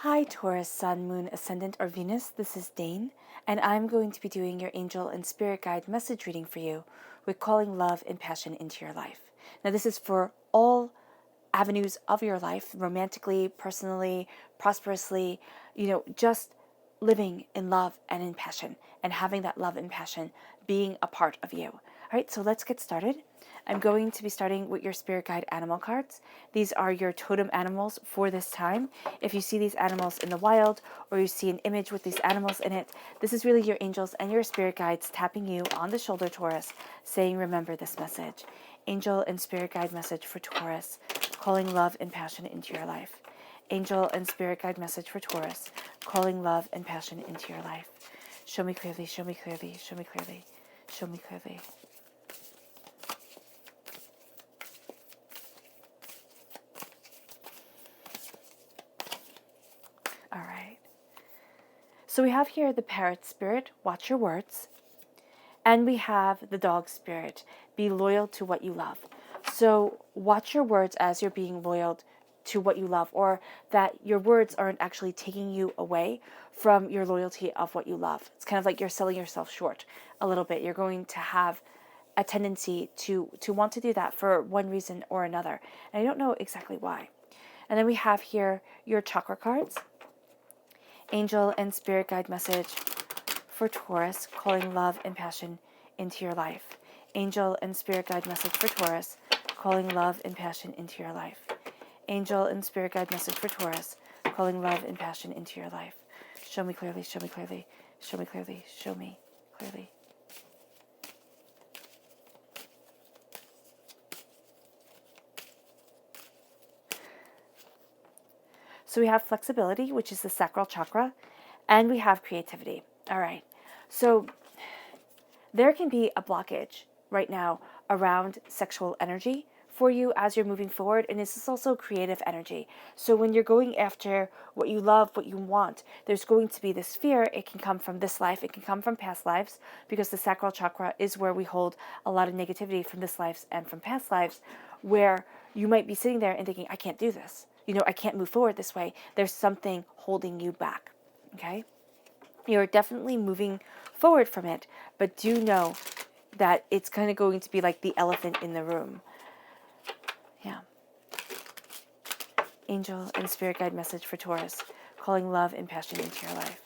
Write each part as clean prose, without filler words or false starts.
Hi Taurus, Sun, Moon, Ascendant, or Venus. This is Dane, and I'm going to be doing your angel and spirit guide message reading for you with calling love and passion into your life. Now, this is for all avenues of your life, romantically, personally, prosperously, just living in love and in passion, and having that love and passion being a part of you. All right, so let's get started. I'm going to be starting with your spirit guide animal cards. These are your totem animals for this time. If you see these animals in the wild or you see an image with these animals in it, this is really your angels and your spirit guides tapping you on the shoulder, Taurus, saying, remember this message. Angel and spirit guide message for Taurus, calling love and passion into your life. Angel and spirit guide message for Taurus, calling love and passion into your life. Show me clearly, show me clearly, show me clearly, show me clearly. All right. So we have here the parrot spirit, watch your words. And we have the dog spirit, be loyal to what you love. So watch your words as you're being loyal to what you love, or that your words aren't actually taking you away from your loyalty of what you love. It's kind of like you're selling yourself short a little bit. You're going to have a tendency to want to do that for one reason or another. And I don't know exactly why. And then we have here your chakra cards. Angel and spirit guide message for Taurus, calling love and passion into your life. Angel and spirit guide message for Taurus, calling love and passion into your life. Angel and spirit guide message for Taurus, calling love and passion into your life. Show me clearly, show me clearly, show me clearly, show me clearly. So we have flexibility, which is the sacral chakra, and we have creativity. All right. So there can be a blockage right now around sexual energy for you as you're moving forward, and this is also creative energy. So when you're going after what you love, what you want, there's going to be this fear. It can come from this life, it can come from past lives, because the sacral chakra is where we hold a lot of negativity from this life and from past lives, where you might be sitting there and thinking, I can't do this. I can't move forward this way. There's something holding you back. Okay? You're definitely moving forward from it, but do know that it's kind of going to be like the elephant in the room. Yeah. Angel and spirit guide message for Taurus, calling love and passion into your life.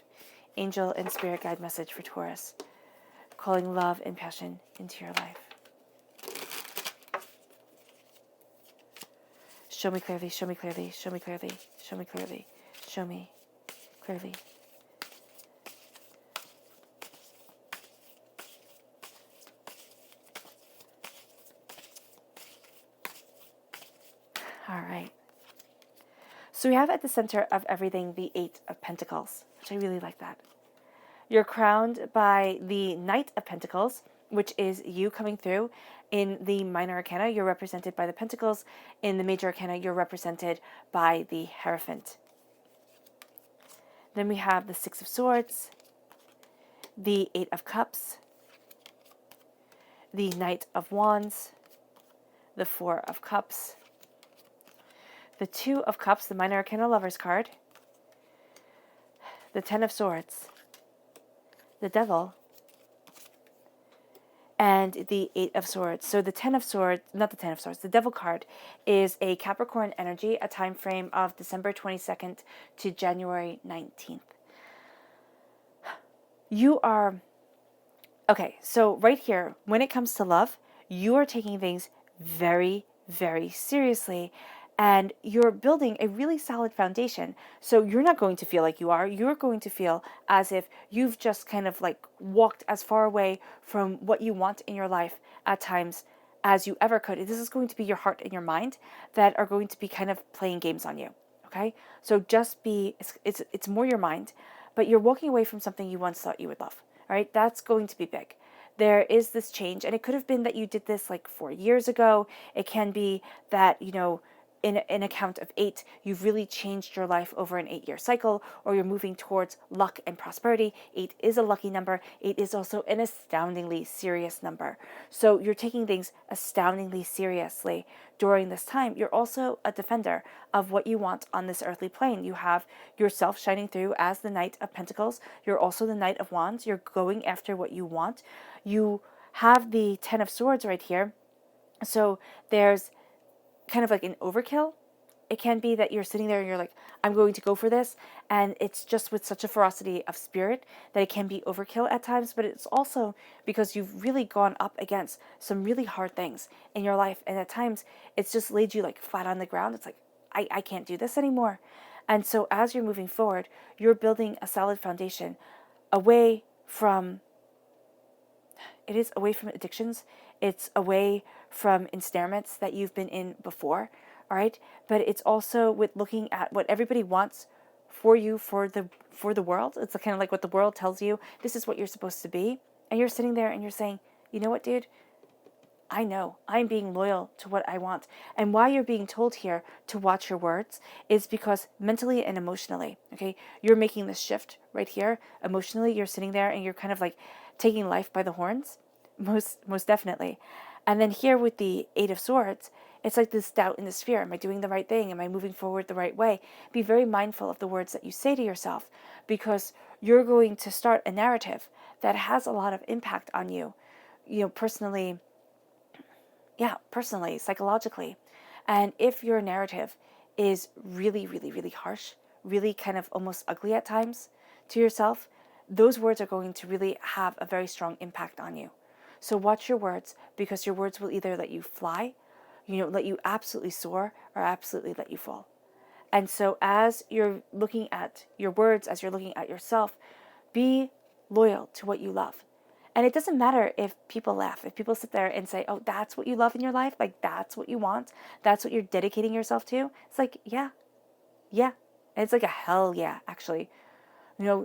Angel and spirit guide message for Taurus, calling love and passion into your life. Show me clearly, show me clearly, show me clearly, show me clearly, show me clearly. All right. So we have at the center of everything the Eight of Pentacles, which I really like that. You're crowned by the Knight of Pentacles, which is you coming through. In the minor arcana, you're represented by the Pentacles. In the major arcana, you're represented by the Hierophant. Then we have the Six of Swords, the Eight of Cups, the Knight of Wands, the Four of Cups, the Two of Cups, the minor arcana Lover's card, the Ten of Swords, the Devil, and the Eight of Swords. So the Ten of Swords, not the Ten of Swords, the Devil card is a Capricorn energy, a time frame of December 22nd to January 19th. You are, okay, so right here, when it comes to love, you are taking things very, very seriously, and you're building a really solid foundation. So you're not going to feel like you are. You're going to feel as if you've just kind of like walked as far away from what you want in your life at times as you ever could. This is going to be your heart and your mind that are going to be kind of playing games on you. Okay? So just be, it's more your mind, but you're walking away from something you once thought you would love. All right? That's going to be big. There is this change, and it could have been that you did this like 4 years ago. It can be that, in an account of 8, you've really changed your life over an 8-year cycle, or you're moving towards luck and prosperity. 8 is a lucky number. 8 is also an astoundingly serious number. So you're taking things astoundingly seriously during this time. You're also a defender of what you want on this earthly plane. You have yourself shining through as the Knight of Pentacles. You're also the Knight of Wands. You're going after what you want. You have the Ten of Swords right here. So there's kind of like an overkill. It can be that you're sitting there and you're like, I'm going to go for this. And it's just with such a ferocity of spirit that it can be overkill at times. But it's also because you've really gone up against some really hard things in your life. And at times it's just laid you like flat on the ground. It's like, I can't do this anymore. And so as you're moving forward, you're building a solid foundation away from addictions. It's away from ensnarements that you've been in before, all right? But it's also with looking at what everybody wants for you, for the world. It's kind of like what the world tells you, this is what you're supposed to be. And you're sitting there and you're saying, you know what, dude? I know I'm being loyal to what I want. And why you're being told here to watch your words is because mentally and emotionally, okay, you're making this shift right here. Emotionally, you're sitting there and you're kind of like taking life by the horns, most definitely. And then here with the Eight of Swords, it's like this doubt and this fear. Am I doing the right thing? Am I moving forward the right way? Be very mindful of the words that you say to yourself, because you're going to start a narrative that has a lot of impact on you, personally, psychologically. And if your narrative is really, really, really harsh, really kind of almost ugly at times to yourself, those words are going to really have a very strong impact on you. So watch your words, because your words will either let you fly, let you absolutely soar, or absolutely let you fall. And so as you're looking at your words, as you're looking at yourself, be loyal to what you love. And it doesn't matter if people laugh, if people sit there and say, oh, that's what you love in your life? Like, that's what you want? That's what you're dedicating yourself to? It's like, yeah. And it's like a hell yeah, actually.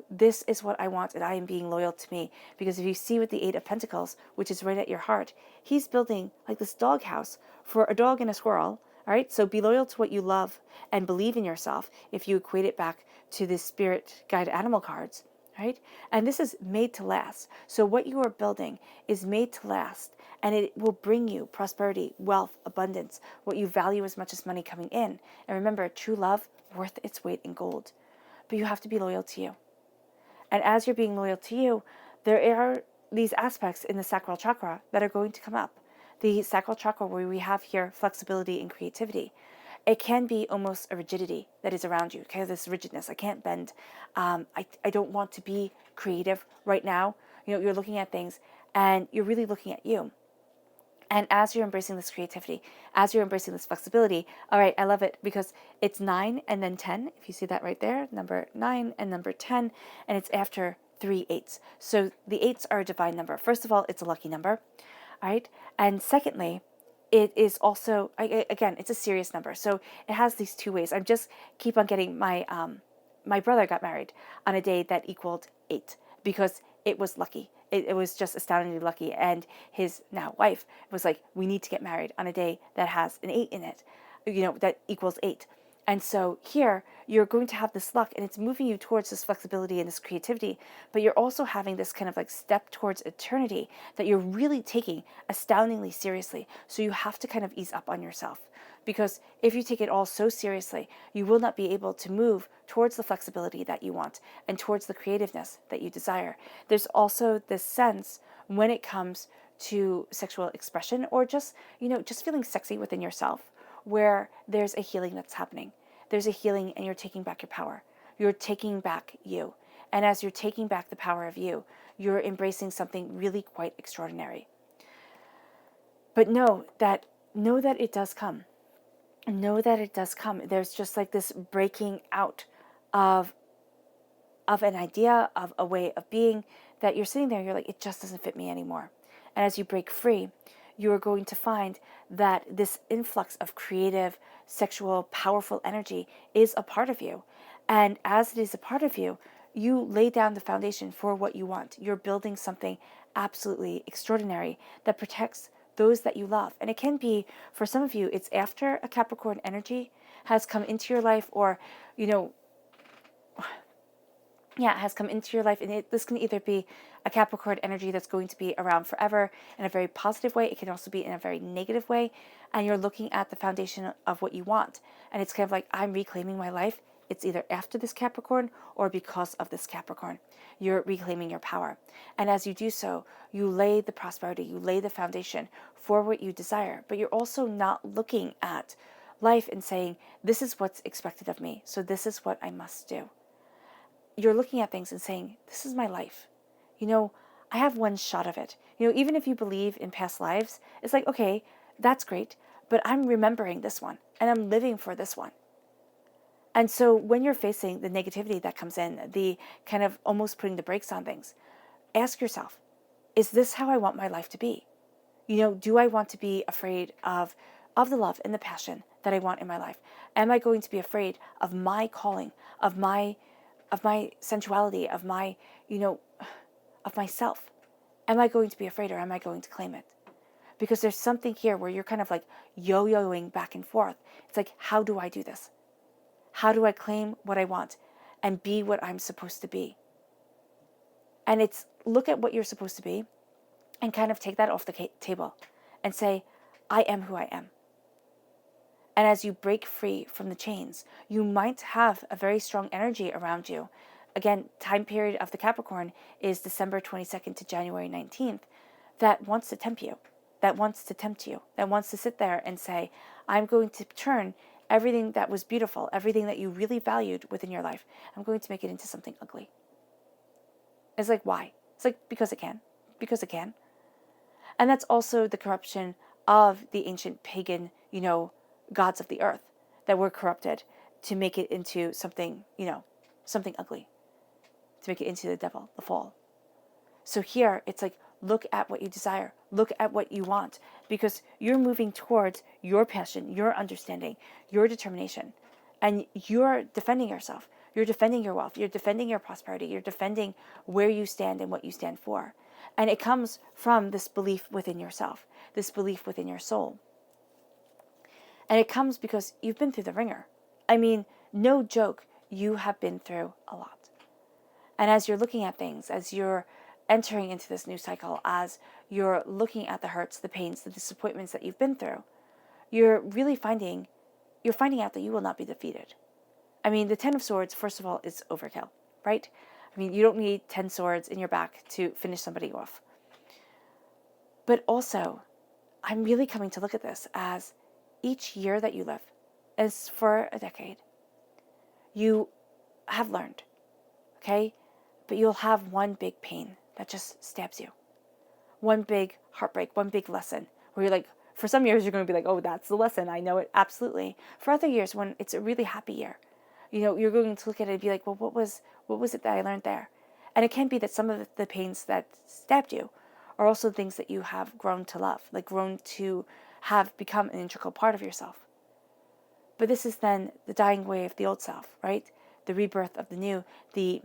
This is what I want, and I am being loyal to me. Because if you see with the Eight of Pentacles, which is right at your heart, he's building like this doghouse for a dog and a squirrel. All right, so be loyal to what you love and believe in yourself if you equate it back to the spirit guide animal cards. Right? And this is made to last. So what you are building is made to last, and it will bring you prosperity, wealth, abundance, what you value as much as money coming in. And remember, true love, worth its weight in gold. But you have to be loyal to you. And as you're being loyal to you, there are these aspects in the sacral chakra that are going to come up. The sacral chakra, where we have here flexibility and creativity. It can be almost a rigidity that is around you, okay? This rigidness. I can't bend. I don't want to be creative right now. You're looking at things and you're really looking at you. And as you're embracing this creativity, as you're embracing this flexibility, all right, I love it because it's 9 and then 10. If you see that right there, number 9 and number 10, and it's after 3 8s. So the 8s are a divine number. First of all, it's a lucky number, all right? And secondly, it is also, again, it's a serious number. So it has these two ways. I just keep on getting my brother got married on a day that equaled 8 because it was lucky. It was just astoundingly lucky. And his now wife was like, we need to get married on a day that has an 8 in it, that equals 8. And so here you're going to have this luck, and it's moving you towards this flexibility and this creativity, but you're also having this kind of like step towards eternity that you're really taking astoundingly seriously. So you have to kind of ease up on yourself, because if you take it all so seriously, you will not be able to move towards the flexibility that you want and towards the creativeness that you desire. There's also this sense when it comes to sexual expression, or just, just feeling sexy within yourself, where there's a healing that's happening. There's a healing, and you're taking back your power. You're taking back you. And as you're taking back the power of you, you're embracing something really quite extraordinary. But know that it does come. Know that it does come. There's just like this breaking out of an idea, of a way of being, that you're sitting there, you're like, it just doesn't fit me anymore. And as you break free, you are going to find that this influx of creative, sexual, powerful energy is a part of you. And as it is a part of you, you lay down the foundation for what you want. You're building something absolutely extraordinary that protects those that you love. And it can be, for some of you, it's after a Capricorn energy has come into your life, or, has come into your life. And this can either be a Capricorn energy that's going to be around forever in a very positive way. It can also be in a very negative way. And you're looking at the foundation of what you want. And it's kind of like, I'm reclaiming my life. It's either after this Capricorn or because of this Capricorn. You're reclaiming your power. And as you do so, you lay the prosperity, you lay the foundation for what you desire. But you're also not looking at life and saying, this is what's expected of me, so this is what I must do. You're looking at things and saying, this is my life. I have one shot of it. Even if you believe in past lives, it's like, okay, that's great, but I'm remembering this one and I'm living for this one. And so when you're facing the negativity that comes in, the kind of almost putting the brakes on things, ask yourself, is this how I want my life to be? Do I want to be afraid of the love and the passion that I want in my life? Am I going to be afraid of my calling, of my sensuality, of my, of myself? Am I going to be afraid, or am I going to claim it? Because there's something here where you're kind of like yo-yoing back and forth. It's like, how do I do this? How do I claim what I want and be what I'm supposed to be? And it's look at what you're supposed to be and kind of take that off the table and say, I am who I am. And as you break free from the chains, you might have a very strong energy around you. Again, time period of the Capricorn is December 22nd to January 19th, that wants to tempt you, that wants to sit there and say, I'm going to turn everything that was beautiful, everything that you really valued within your life, I'm going to make it into something ugly. It's like, why? It's like, because it can. Because it can. And that's also the corruption of the ancient pagan, gods of the earth that were corrupted to make it into something, something ugly, to make it into the devil, the fall. So here it's like, look at what you desire, look at what you want, because you're moving towards your passion, your understanding, your determination, and you're defending yourself. You're defending your wealth, you're defending your prosperity, you're defending where you stand and what you stand for. And it comes from this belief within yourself, this belief within your soul. And it comes because you've been through the ringer. I mean, no joke, you have been through a lot. And as you're looking at things, as you're entering into this new cycle, as you're looking at the hurts, the pains, the disappointments that you've been through, you're finding out that you will not be defeated. I mean, the 10 of Swords, first of all, is overkill, right? I mean, you don't need 10 swords in your back to finish somebody off. But also, I'm really coming to look at this as each year that you live is for a decade. You have learned, okay? But you'll have one big pain that just stabs you. One big heartbreak, one big lesson where you're like, for some years you're going to be like, oh, that's the lesson. I know it absolutely. For other years, when it's a really happy year, you're going to look at it and be like, well, what was it that I learned there? And it can be that some of the pains that stabbed you are also things that you have grown to love, like grown to have become an integral part of yourself. But this is then the dying away of the old self, right? The rebirth of the new, the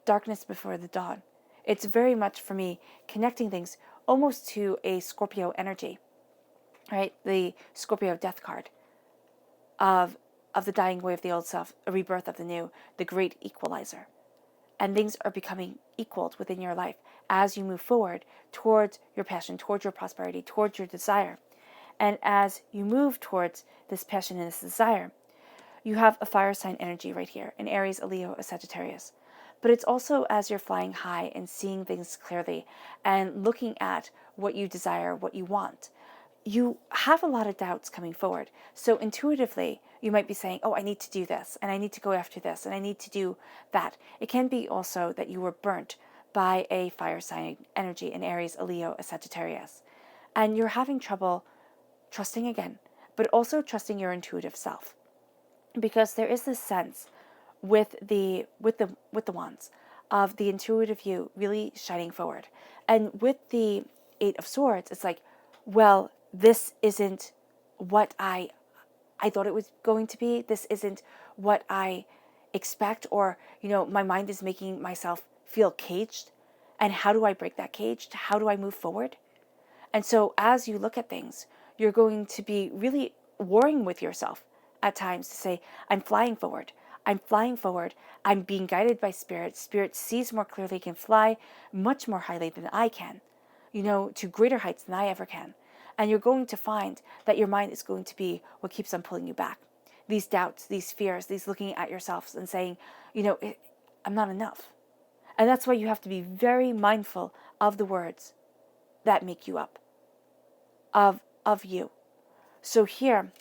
darkness before the dawn. It's very much, for me, connecting things almost to a Scorpio energy, right? The Scorpio death card of the dying away of the old self, a rebirth of the new, the great equalizer. And things are becoming equaled within your life as you move forward towards your passion, towards your prosperity, towards your desire. And as you move towards this passion and this desire, you have a fire sign energy right here, an Aries, a Leo, a Sagittarius. But it's also as you're flying high and seeing things clearly and looking at what you desire, what you want. You have a lot of doubts coming forward. So intuitively, you might be saying, oh, I need to do this, and I need to go after this, and I need to do that. It can be also that you were burnt by a fire sign energy, an Aries, a Leo, a Sagittarius. And you're having trouble trusting again, but also trusting your intuitive self. Because there is this sense with the wands of the intuitive you really shining forward. And with the 8 of Swords, it's like, well, this isn't what I thought it was going to be. This isn't what I expect, or, my mind is making myself feel caged. And how do I break that cage? How do I move forward? And so as you look at things, you're going to be really warring with yourself at times to say, I'm flying forward. I'm flying forward. I'm being guided by Spirit. Spirit sees more clearly, can fly much more highly than I can, to greater heights than I ever can. And you're going to find that your mind is going to be what keeps on pulling you back. These doubts, these fears, these looking at yourselves and saying, I'm not enough. And that's why you have to be very mindful of the words that make you up, of you. So here,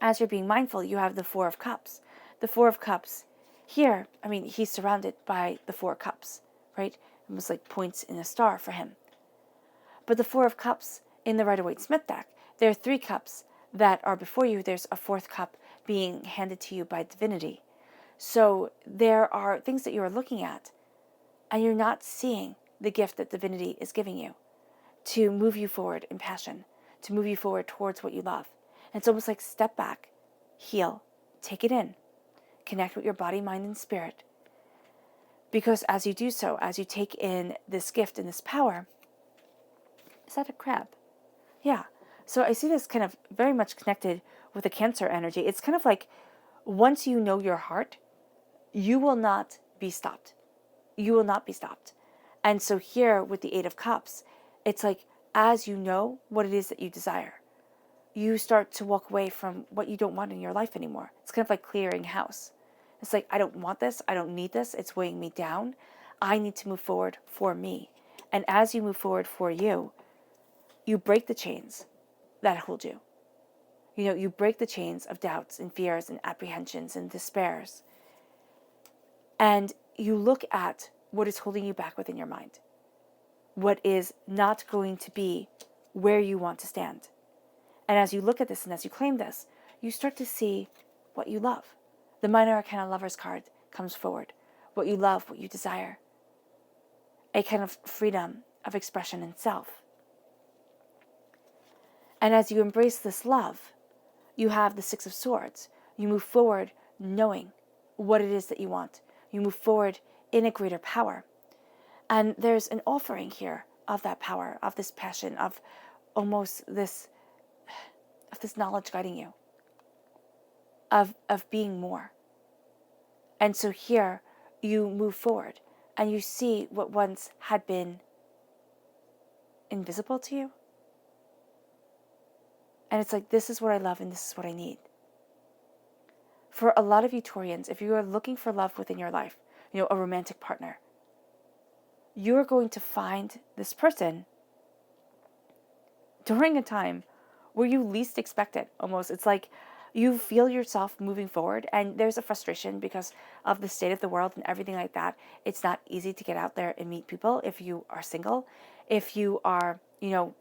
as you're being mindful, you have the Four of Cups. The Four of Cups here, he's surrounded by the Four Cups, right? Almost like points in a star for him. But the Four of Cups in the Rider-Waite-Smith deck, there are 3 cups that are before you. There's a 4th cup being handed to you by divinity. So there are things that you are looking at, and you're not seeing the gift that divinity is giving you to move you forward in passion, to move you forward towards what you love. And it's almost like step back, heal, take it in, connect with your body, mind, and spirit. Because as you do so, as you take in this gift and this power, is that a crab? Yeah. So I see this kind of very much connected with the Cancer energy. It's kind of like once you know your heart, you will not be stopped. You will not be stopped. And so here with the 8 of Cups, it's like as you know what it is that you desire, you start to walk away from what you don't want in your life anymore. It's kind of like clearing house. It's like, I don't want this. I don't need this. It's weighing me down. I need to move forward for me. And as you move forward for you, you break the chains that hold you. You break the chains of doubts and fears and apprehensions and despairs. And you look at what is holding you back within your mind. What is not going to be where you want to stand. And as you look at this and as you claim this, you start to see what you love. The Minor Arcana Lover's card comes forward. What you love, what you desire. A kind of freedom of expression in self. And as you embrace this love, you have the 6 of Swords. You move forward knowing what it is that you want. You move forward in a greater power. And there's an offering here of that power, of this passion, of almost this knowledge guiding you, of being more. And so here you move forward and you see what once had been invisible to you. And it's like, this is what I love and this is what I need. For a lot of you Taurians, if you are looking for love within your life, a romantic partner, you're going to find this person during a time where you least expect it, almost. It's like you feel yourself moving forward, and there's a frustration because of the state of the world and everything like that. It's not easy to get out there and meet people if you are single. If you are, in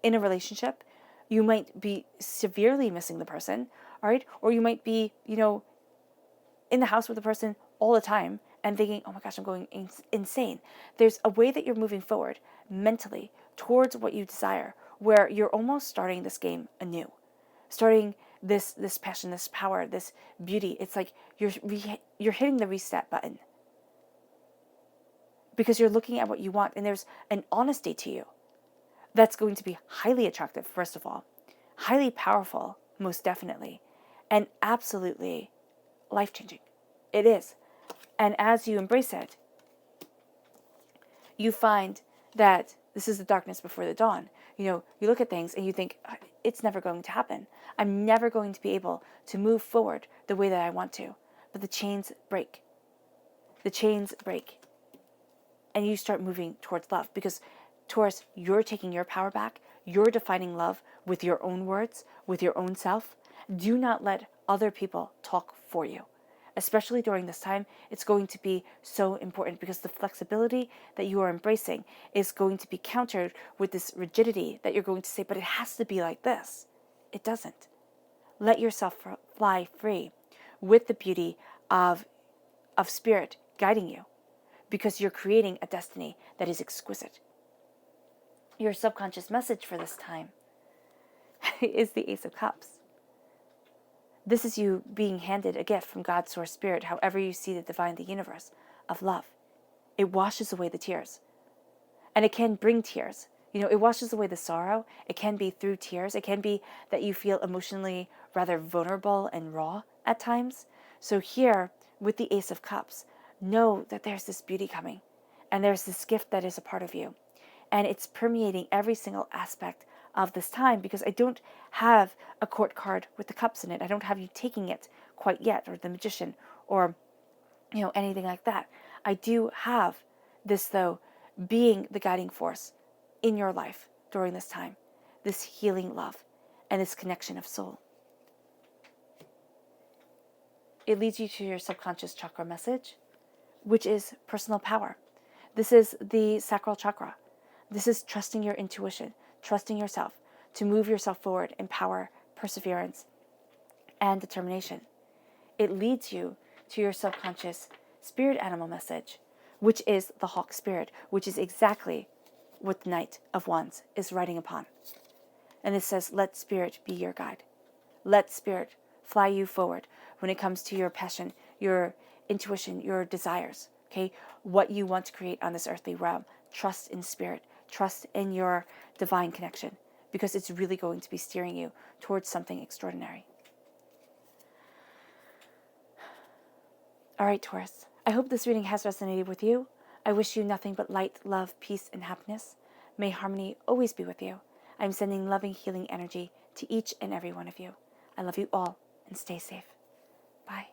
a relationship, you might be severely missing the person, all right? Or you might be, in the house with the person all the time and thinking, oh my gosh, I'm going insane. There's a way that you're moving forward mentally towards what you desire, where you're almost starting this game anew, starting this passion, this power, this beauty. It's like you're hitting the reset button because you're looking at what you want, and there's an honesty to you that's going to be highly attractive, first of all, highly powerful, most definitely, and absolutely life-changing. It is. And as you embrace it, you find that this is the darkness before the dawn. You look at things and you think, it's never going to happen. I'm never going to be able to move forward the way that I want to. But the chains break. The chains break. And you start moving towards love. Because, Taurus, you're taking your power back. You're defining love with your own words, with your own self. Do not let other people talk for you. Especially during this time, it's going to be so important because the flexibility that you are embracing is going to be countered with this rigidity that you're going to say, but it has to be like this. It doesn't. Let yourself fly free with the beauty of spirit guiding you, because you're creating a destiny that is exquisite. Your subconscious message for this time is the Ace of Cups. This is you being handed a gift from God's source spirit, however you see the divine, the universe, of love. It washes away the tears. And it can bring tears It washes away the sorrow. It can be through tears. It can be that you feel emotionally rather vulnerable and raw at times. So here, with the Ace of Cups, know that there's this beauty coming, and there's this gift that is a part of you. And it's permeating every single aspect of this time, because I don't have a court card with the cups in it. I don't have you taking it quite yet, or the Magician, or anything like that. I do have this, though, being the guiding force in your life during this time, this healing love and this connection of soul. It leads you to your subconscious chakra message, which is personal power. This is the sacral chakra. This is trusting your intuition, trusting yourself to move yourself forward in power, perseverance, and determination. It leads you to your subconscious spirit animal message, which is the hawk spirit, which is exactly what the Knight of Wands is writing upon. And it says, let spirit be your guide. Let spirit fly you forward when it comes to your passion, your intuition, your desires, okay? What you want to create on this earthly realm. Trust in spirit. Trust in your divine connection, because it's really going to be steering you towards something extraordinary. All right, Taurus. I hope this reading has resonated with you. I wish you nothing but light, love, peace, and happiness. May harmony always be with you. I'm sending loving, healing energy to each and every one of you. I love you all, and stay safe. Bye.